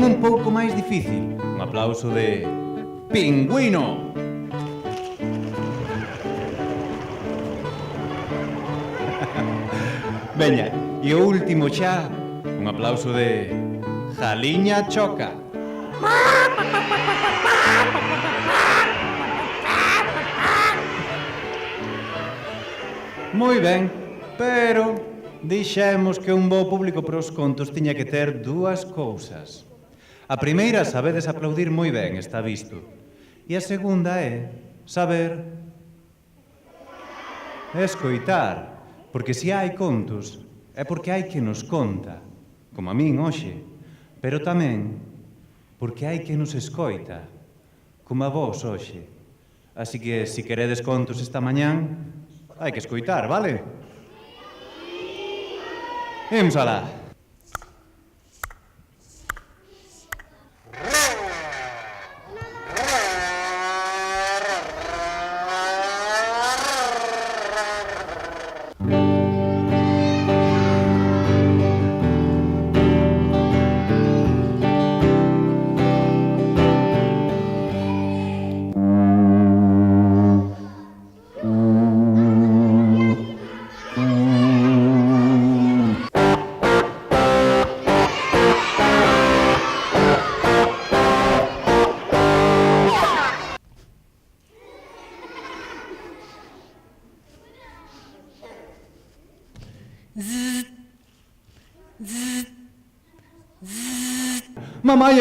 un pouco máis difícil. Un aplauso de... Pingüino! Veña, e o último xa, un aplauso de... Jaliña Choca. Moi ben, pero dixemos que un bo público para os contos tiña que ter dúas cousas. A primeira, sabedes aplaudir moi ben, está visto. E a segunda é saber escoitar, porque se hai contos é porque hai que nos conta, como a min hoxe, pero tamén porque hai que nos escoita, como a vos hoxe. Así que, se queredes contos esta mañán, hai que escoitar, vale? Imos alá.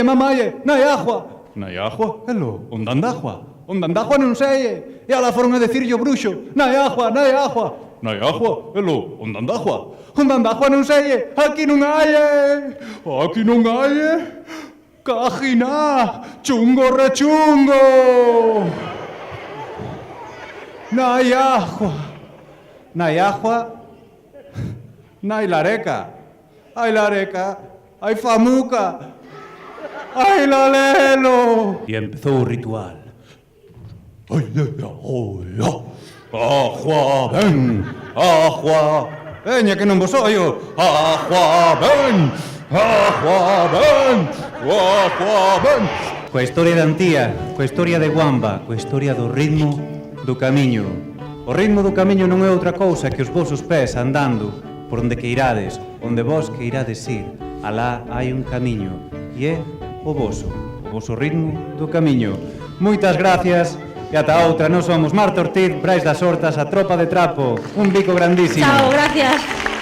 Mamaie, nai agua. Nai agua? Elo, onde anda agua? Onde anda agua non sei. E ala foron a decirlle o bruxo. Nai agua. Nai agua? Elo, onde anda agua? Onde anda agua non sei. Aquí non hai. Aquí non hai. Cajina, chungo rechungo. Nai agua. Nai agua. Nai lareca. Ai lareca. Ai famuca. ¡Ay, lalelo! E empezou o ritual. ¡Ay, agua, ven! Agua! Veña, que non vos oio! Agua, ven! Agua, ven! Agua, ven! Coa historia de Antía, coa historia de Guamba, coa historia do ritmo do camiño. O ritmo do camiño non é outra cousa que os vosos pés andando por onde que irades, onde vos que irades ir. Alá hai un camiño, e é o voso ritmo do camiño. Moitas gracias e ata outra. Nós somos Marta Ortiz, Brais das Hortas, a Tropa de Trapo. Un bico grandísimo. Chao, gracias.